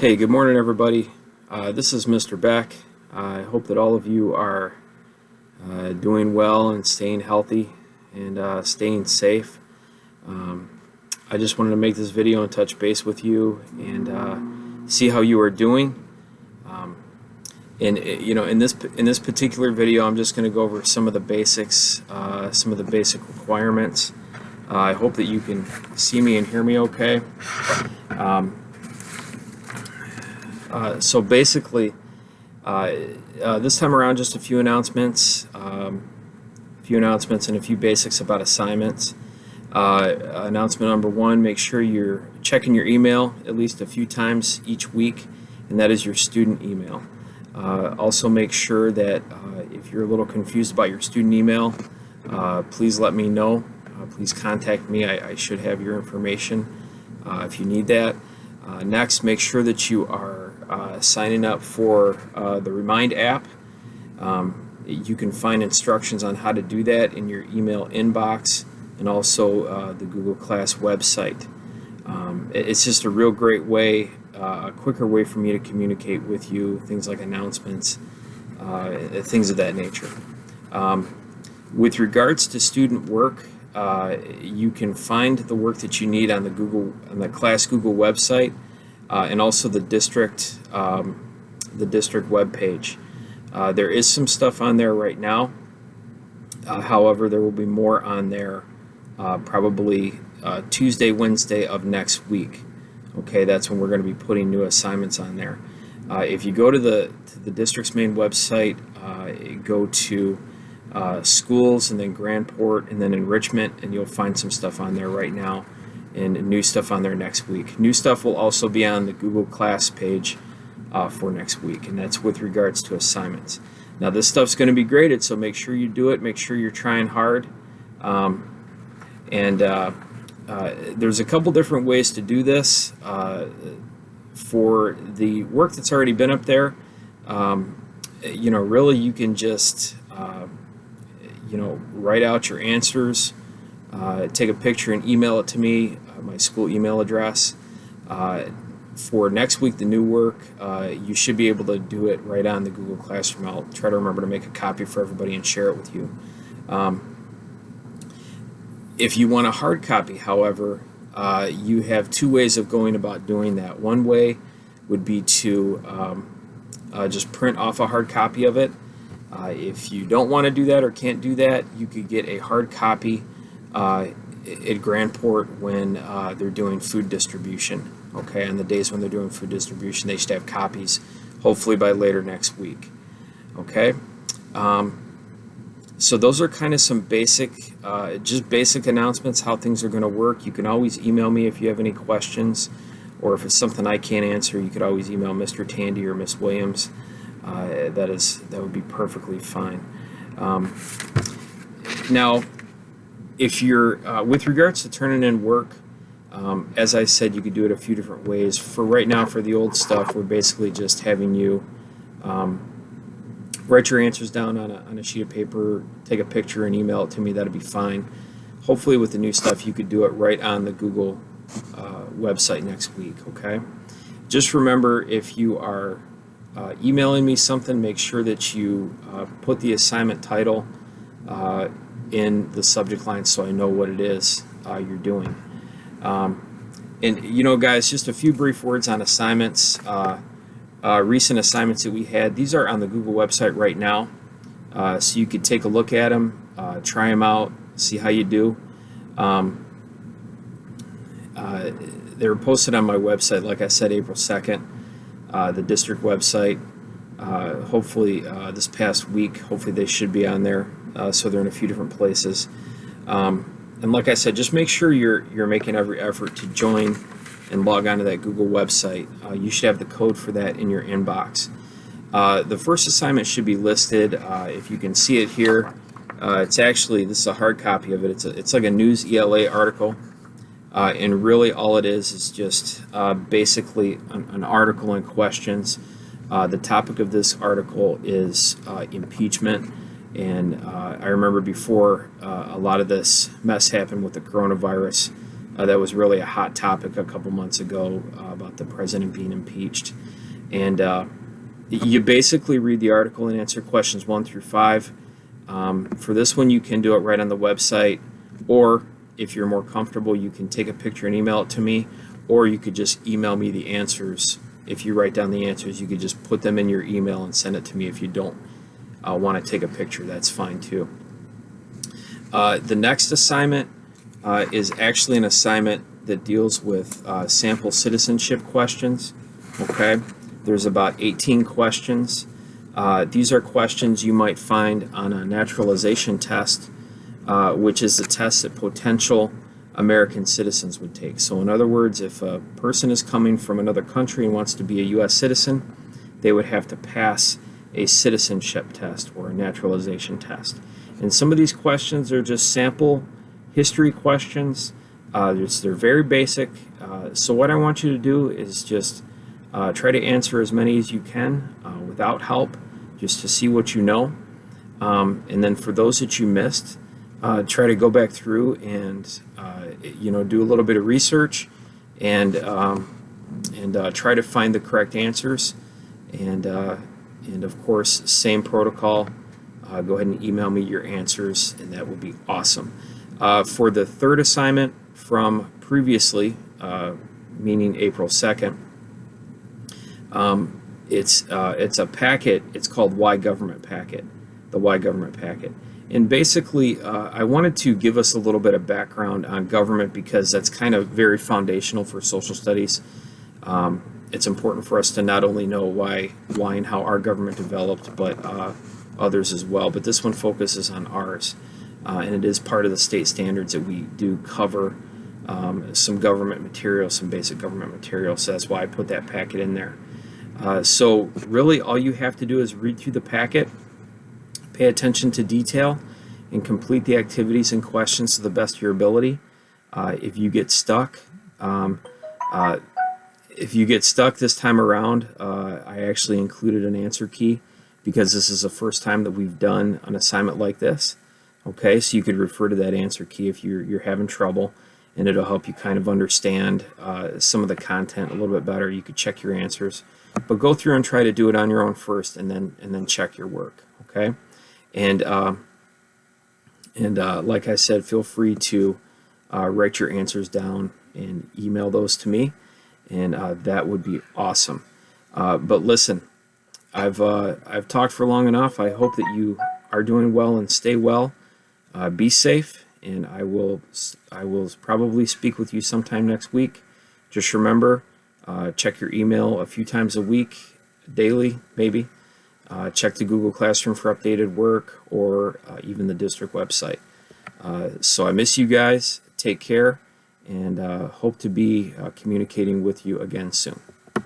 Hey, good morning, everybody. This is Mr. Beck. I hope that all of you are doing well and staying healthy and staying safe. I just wanted to make this video and touch base with you and see how you are doing. In this particular video, I'm just going to go over some of the basics, some of the basic requirements. I hope that you can see me and hear me okay. So basically, this time around, just a few announcements and a few basics about assignments. Announcement number one: make sure you're checking your email at least a few times each week, and that is your student email. Also, make sure that if you're a little confused about your student email, please let me know. Please contact me. I should have your information if you need that. Next, make sure that you are signing up for the Remind app. You can find instructions on how to do that in your email inbox and also the Google Class website. It's just a real great way, a quicker way for me to communicate with you, things like announcements, things of that nature. With regards to student work, you can find the work that you need on the Class Google website and also the district web page. There is some stuff on there right now. However, there will be more on there probably Tuesday, Wednesday of next week. Okay, that's when we're going to be putting new assignments on there. If you go to the district's main website, go to schools and then Grandport and then enrichment, and you'll find some stuff on there right now and new stuff on there next week. New stuff will also be on the Google Class page for next week, and that's with regards to assignments. Now, this stuff's going to be graded, so make sure you do it. Make sure you're trying hard. There's a couple different ways to do this. For the work that's already been up there, really you can just write out your answers, take a picture and email it to me, my school email address. For next week, the new work, you should be able to do it right on the Google Classroom. I'll try to remember to make a copy for everybody and share it with you. If you want a hard copy, however, you have two ways of going about doing that. One way would be to just print off a hard copy of it. If you don't want to do that or can't do that, you could get a hard copy at Grandport when they're doing food distribution. Okay, on the days when they're doing food distribution, they should have copies, hopefully by later next week. Okay, so those are kind of some basic announcements, how things are going to work. You can always email me if you have any questions, or if it's something I can't answer, you could always email Mr. Tandy or Miss Williams. That would be perfectly fine. Now, if you're with regards to turning in work, as I said, you could do it a few different ways. For right now, for the old stuff, we're basically just having you write your answers down on a sheet of paper, take a picture and email it to me. That'll be fine. Hopefully with the new stuff, you could do it right on the Google website next week. Okay, just remember, if you are emailing me something, make sure that you put the assignment title in the subject line so I know what it is you're doing. Guys, just a few brief words on assignments. Recent assignments that we had, these are on the Google website right now, so you could take a look at them, try them out, see how you do. They were posted on my website, like I said, April 2nd, the district website. Hopefully this past week, hopefully they should be on there, so they're in a few different places. And like I said, just make sure you're making every effort to join and log on to that Google website. You should have the code for that in your inbox. The first assignment should be listed. If you can see it here, this is a hard copy of it. It's like a News ELA article, and really all it is just basically an article and questions. The topic of this article is impeachment. And I remember before a lot of this mess happened with the coronavirus, That was really a hot topic a couple months ago about the president being impeached. And you basically read the article and answer questions 1 through 5. For this one, you can do it right on the website, or if you're more comfortable, you can take a picture and email it to me, or you could just email me the answers. If you write down the answers, you could just put them in your email and send it to me. If you don't want to take a picture, that's fine too. The next assignment is actually an assignment that deals with sample citizenship questions. Okay, there's about 18 questions. These are questions you might find on a naturalization test, which is a test that potential American citizens would take. So in other words, if a person is coming from another country and wants to be a U.S. citizen, they would have to pass a citizenship test or a naturalization test. And some of these questions are just sample history questions. They're very basic. So what I want you to do is just try to answer as many as you can without help, just to see what you know. And then for those that you missed, try to go back through and do a little bit of research and try to find the correct answers. And of course, same protocol. Go ahead and email me your answers, and that would be awesome. For the third assignment from previously, meaning April 2nd, it's a packet. It's called Why Government Packet, the Why Government Packet. And basically, I wanted to give us a little bit of background on government because that's kind of very foundational for social studies. It's important for us to not only know why and how our government developed, but others as well. But this one focuses on ours, and it is part of the state standards that we do cover some government material, some basic government material. So that's why I put that packet in there. So really, all you have to do is read through the packet, pay attention to detail, and complete the activities and questions to the best of your ability. If you get stuck this time around, I actually included an answer key because this is the first time that we've done an assignment like this. Okay, so you could refer to that answer key if you're having trouble, and it'll help you kind of understand some of the content a little bit better. You could check your answers, but go through and try to do it on your own first, and then check your work. Okay, and like I said, feel free to write your answers down and email those to me, and that would be awesome. But listen, I've talked for long enough. I hope that you are doing well and stay well. Be safe, and I will probably speak with you sometime next week. Just remember, check your email a few times a week, daily maybe. Check the Google Classroom for updated work, or even the district website. So I miss you guys. Take care, and hope to be communicating with you again soon.